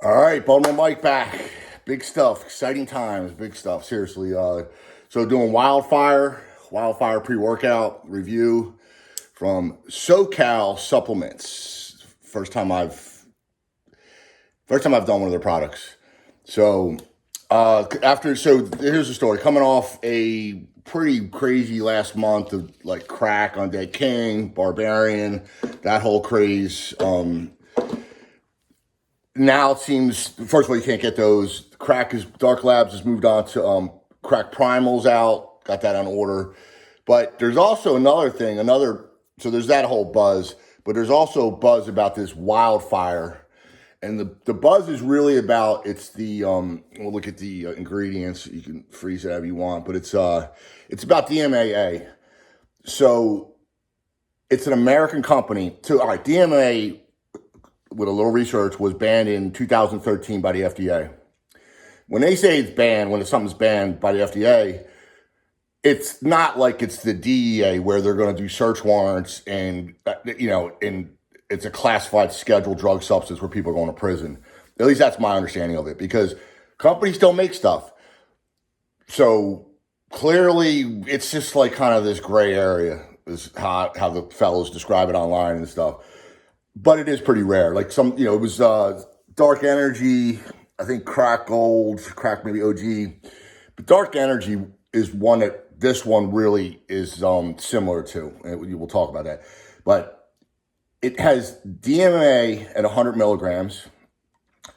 All right, bottom my mic back. Big stuff, exciting times, big stuff. Seriously. So doing Wildfire pre-workout review from SoCal Supplements. First time I've done one of their products. So here's the story. Coming off a pretty crazy last month of like crack on Dead King, Barbarian, that whole craze. Now it seems, first of all, you can't get those. Dark Labs has moved on to crack primals out. Got that on order. But there's also another thing, so there's that whole buzz, but there's also buzz about this Wildfire. And the buzz is really about, we'll look at the ingredients. You can freeze it however you want, but it's about DMAA. So it's an American company. So, all right, DMAA, with a little research, was banned in 2013 by the FDA. When they say it's banned, when something's banned by the FDA, it's not like it's the DEA where they're going to do search warrants and it's a classified scheduled drug substance where people are going to prison. At least that's my understanding of it, because companies still make stuff. So clearly it's just like kind of this gray area is how the fellows describe it online and stuff. But it is pretty rare. Like it was Dark Energy, I think Crack Gold, Crack maybe OG. But Dark Energy is one that this one really is similar to. And we'll talk about that. But it has DMA at 100 milligrams,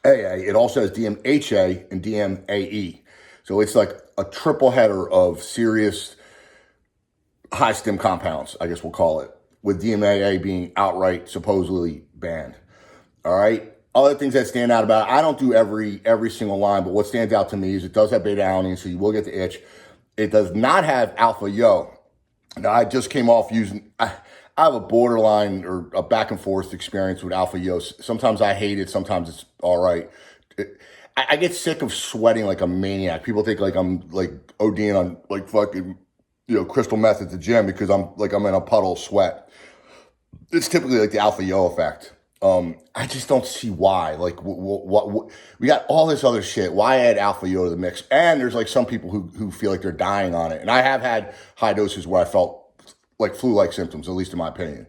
AA. It also has DMHA and DMAE. So it's like a triple header of serious high stim compounds, I guess we'll call it, with DMAA being outright supposedly banned. All right. Other things that stand out about it, I don't do every single line, but what stands out to me is it does have beta alanine, so you will get the itch. It does not have alpha yo. Now, I just came off using, I have a borderline or a back and forth experience with alpha yo. Sometimes I hate it, sometimes it's all right. I get sick of sweating like a maniac. People think like I'm like ODing on like fucking, crystal meth at the gym because I'm in a puddle of sweat. It's typically like the alpha yo effect. I just don't see why. Like, what we got all this other shit. Why add alpha yo to the mix? And there's like some people who feel like they're dying on it. And I have had high doses where I felt like flu-like symptoms, at least in my opinion.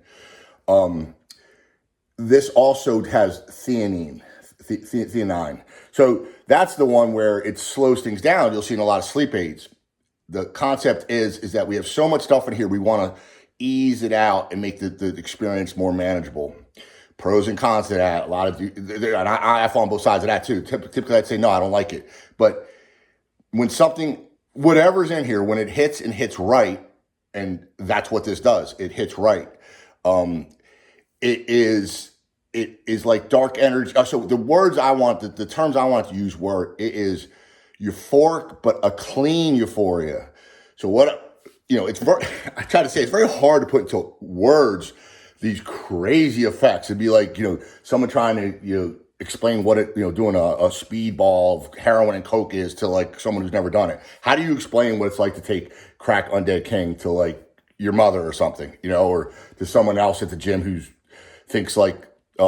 This also has theanine. So that's the one where it slows things down. You'll see in a lot of sleep aids. The concept is that we have so much stuff in here, we want to ease it out and make the experience more manageable. Pros and cons to that. And I fall on both sides of that too. Typically, I'd say, no, I don't like it. But when whatever's in here, when it hits and hits right, and that's what this does, it hits right. It is like Dark Energy. So the terms I want to use were, it is euphoric, but a clean euphoria. So I try to say it's very hard to put into words these crazy effects. It'd be like, someone trying to, explain what doing a speedball of heroin and coke is to like someone who's never done it. How do you explain what it's like to take crack on Dead King to like your mother or something, or to someone else at the gym who thinks like a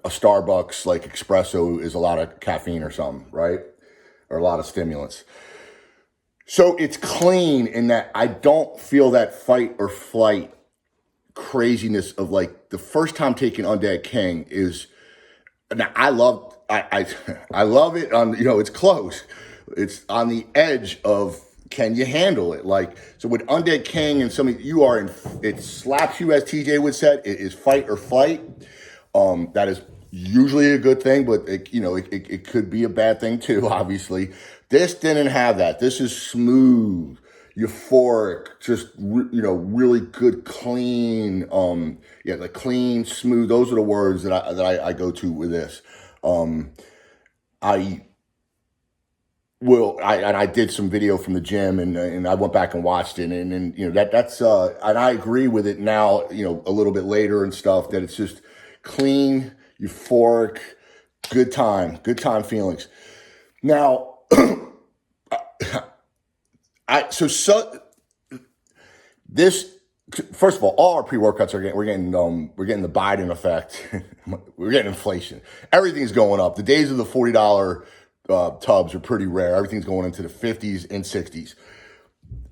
Starbucks like espresso is a lot of caffeine or something, right? Or a lot of stimulants. So it's clean in that I don't feel that fight or flight craziness of like the first time taking Undead King is. Now I love it on, it's close. It's on the edge of, can you handle it? Like, so with Undead King and it slaps you, as TJ would said, it is fight or flight. That is usually a good thing, but it could be a bad thing too, obviously. This didn't have that. This is smooth, euphoric, just really good, clean. Like clean, smooth. Those are the words that I go to with this. I did some video from the gym and I went back and watched it and that's and I agree with it now, a little bit later and stuff, that it's just clean, euphoric, good time feelings. Now, this first of all our pre-workouts we're getting the Biden effect. We're getting inflation. Everything's going up. The days of the $40 tubs are pretty rare. Everything's going into the 50s and 60s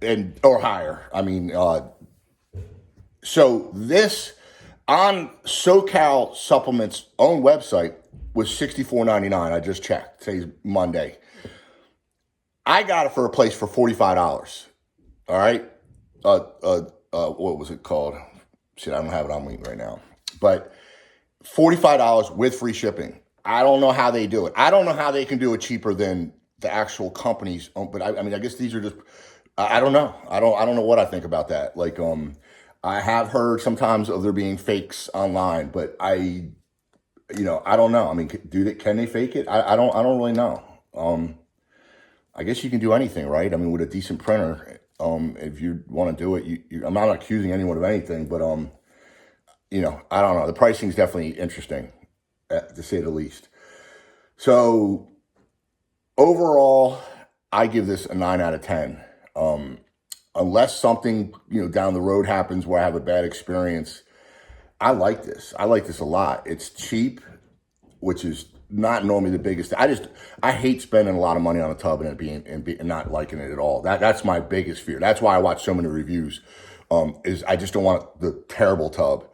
and or higher. I mean, so this on SoCal Supplements' own website was $64.99. I just checked. Today's Monday. I got it for a place for $45. All right. What was it called? Shit, I don't have it on me right now. But $45 with free shipping. I don't know how they do it. I don't know how they can do it cheaper than the actual companies. But I mean, I guess these are just. I don't know. I don't know what I think about that. Like, I have heard sometimes of there being fakes online, but I don't know. I mean, can they fake it? I don't really know. I guess you can do anything, right? I mean, with a decent printer, if you want to do it, I'm not accusing anyone of anything, but I don't know. The pricing is definitely interesting, to say the least. So overall, I give this a 9 out of 10. Unless something down the road happens where I have a bad experience, I like this. I like this a lot. It's cheap, which is not normally the biggest. I hate spending a lot of money on a tub and not liking it at all. That's my biggest fear. That's why I watch so many reviews. Is I just don't want the terrible tub.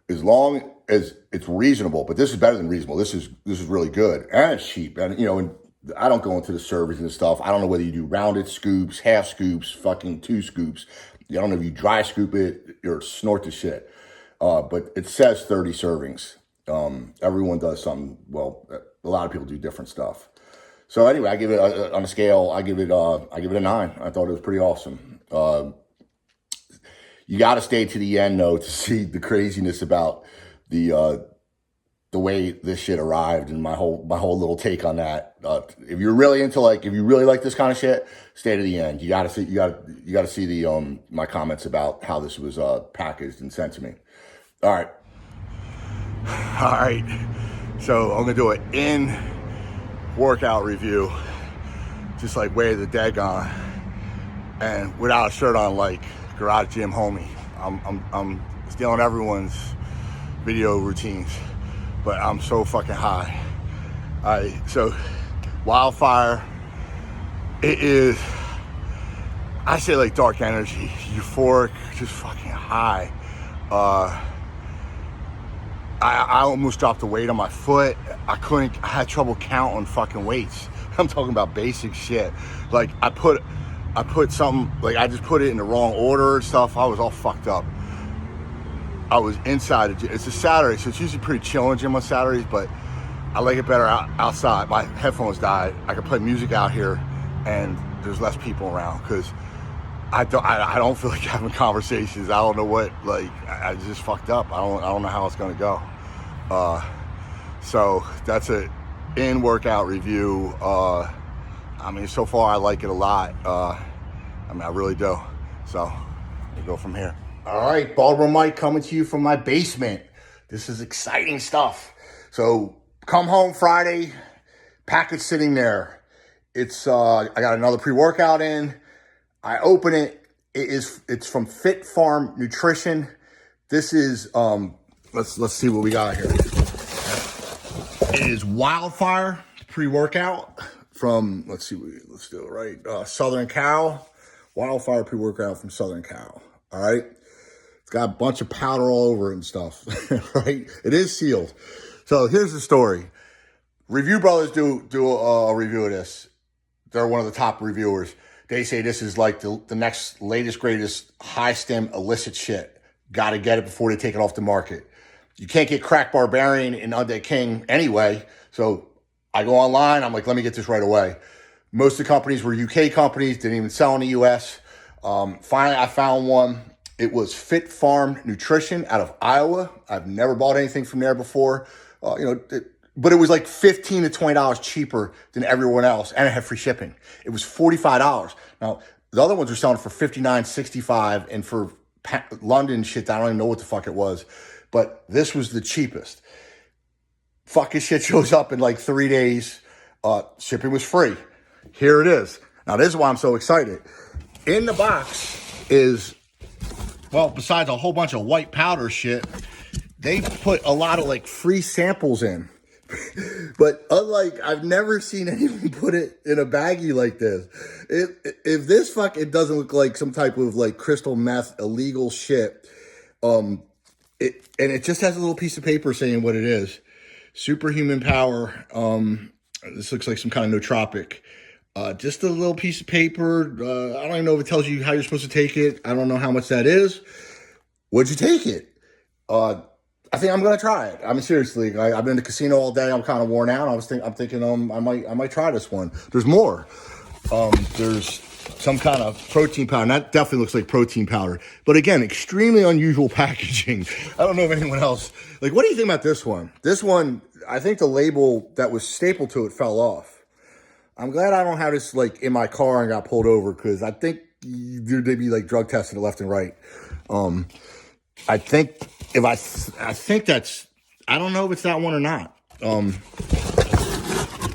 As long as it's reasonable, but this is better than reasonable. This is really good and it's cheap. And and I don't go into the servings and stuff. I don't know whether you do rounded scoops, half scoops, fucking 2 scoops. I don't know if you dry scoop it or snort the shit. But it says 30 servings. Everyone does something. Well, a lot of people do different stuff. So anyway, I give it on a scale. I give it a 9. I thought it was pretty awesome. You got to stay to the end though to see the craziness about the way this shit arrived and my whole little take on that. If you're really into if you really like this kind of shit, stay to the end. You got to see the my comments about how this was packaged and sent to me. All right. So I'm gonna do an in-workout review, just like Way of the Dead on, and without a shirt on, like Garage Gym Homie. I'm stealing everyone's video routines, but I'm so fucking high. So Wildfire, it is, I say like dark energy, euphoric, just fucking high. I almost dropped the weight on my foot. I had trouble counting fucking weights. I'm talking about basic shit. Like I put something, like I just put it in the wrong order and stuff. I was all fucked up. I was inside. It's a Saturday, so it's usually pretty chill in the gym on Saturdays, but I like it better outside. My headphones died. I can play music out here and there's less people around because I don't feel like having conversations. I don't know what, like, I just fucked up. I don't know how it's gonna go. So that's an in-workout review. I mean, so far I like it a lot. I mean, I really do. So we go from here. All right, Baltimore Mike coming to you from my basement. This is exciting stuff. So come home Friday, package sitting there. It's I got another pre-workout in. I open it. It's from Fit Farm Nutrition. This is let's see what we got here. It is Wildfire pre-workout from let's do it right. Southern Cal. Wildfire pre-workout from Southern Cal. All right. It's got a bunch of powder all over it and stuff. Right? It is sealed. So here's the story. Review Brothers do a review of this. They're one of the top reviewers. They say this is like the next latest, greatest high stem illicit shit. Got to get it before they take it off the market. You can't get Crack Barbarian and Undead King anyway. So I go online. I'm like, let me get this right away. Most of the companies were UK companies. Didn't even sell in the US. Finally, I found one. It was Fit Farm Nutrition out of Iowa. I've never bought anything from there before. But it was like $15 to $20 cheaper than everyone else, and it had free shipping. It was $45. Now, the other ones were selling for $59, $65, and for London shit, I don't even know what the fuck it was. But this was the cheapest. Fucking shit shows up in like 3 days. Shipping was free. Here it is. Now, this is why I'm so excited. In the box is well, besides a whole bunch of white powder shit, they put a lot of like free samples in. But unlike, I've never seen anyone put it in a baggie like this. If this fucking doesn't look like some type of like crystal meth illegal shit, and it just has a little piece of paper saying what it is. Superhuman power. This looks like some kind of nootropic. Just a little piece of paper. I don't even know if it tells you how you're supposed to take it. I don't know how much that is. Would you take it? I think I'm gonna try it. I mean, seriously, I've been in the casino all day. I'm kind of worn out. I'm thinking, I might try this one. There's more. There's some kind of protein powder. And that definitely looks like protein powder. But again, extremely unusual packaging. I don't know if anyone else. Like, what do you think about this one? This one, I think the label that was stapled to it fell off. I'm glad I don't have this like in my car and got pulled over, because I think they'd be like drug tested left and right. I think I think that's, I don't know if it's that one or not.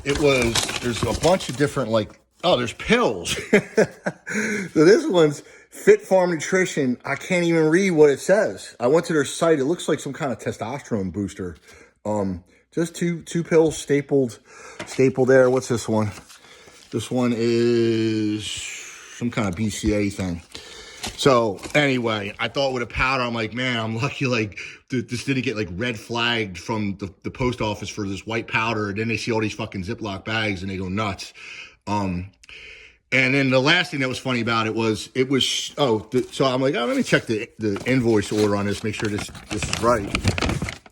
There's a bunch of different like, oh, there's pills. So this one's Fit Farm Nutrition. I can't even read what it says. I went to their site. It looks like some kind of testosterone booster. Just two pills stapled there. What's this one? This one is some kind of BCA thing. So anyway, I thought with a powder, I'm like, man, I'm lucky like this didn't get like red flagged from the post office for this white powder. And then they see all these fucking Ziploc bags and they go nuts. And then the last thing that was funny about it was, so I'm like, oh, let me check the invoice order on this, make sure this is right.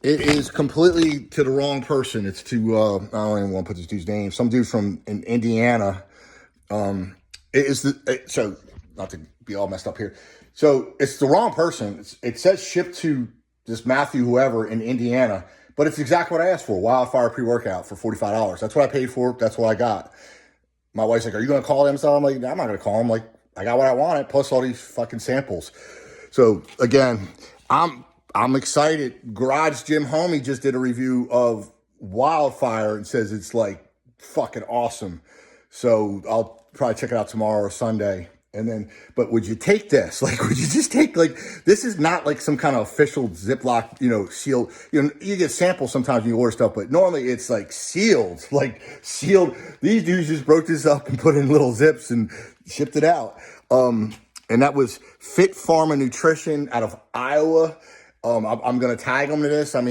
It is completely to the wrong person. It's to, I don't even want to put this dude's name, some dude from in Indiana. So not to be all messed up here. So it's the wrong person. It says shipped to this Matthew whoever in Indiana, but it's exactly what I asked for. Wildfire pre-workout for $45. That's what I paid for. That's what I got. My wife's like, are you going to call them? So I'm like, I'm not going to call them. Like, I got what I wanted, plus all these fucking samples. So again, I'm excited. Garage Gym Homie just did a review of Wildfire and says it's like fucking awesome. So I'll probably check it out tomorrow or Sunday. And then, but would you take this? Like, would you just take, like, this is not like some kind of official Ziploc, sealed, you get samples sometimes when you order stuff, but normally it's like sealed. These dudes just broke this up and put in little zips and shipped it out. And that was Fit Pharma Nutrition out of Iowa. I'm going to tag them to this. My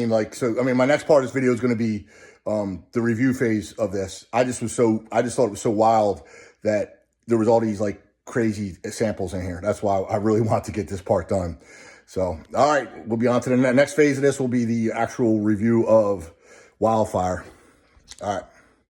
next part of this video is going to be, the review phase of this. I just thought it was so wild that there was all these like crazy samples in here. That's why I really want to get this part done. So, all right, we'll be on to the next phase of this will be the actual review of Wildfire. All right.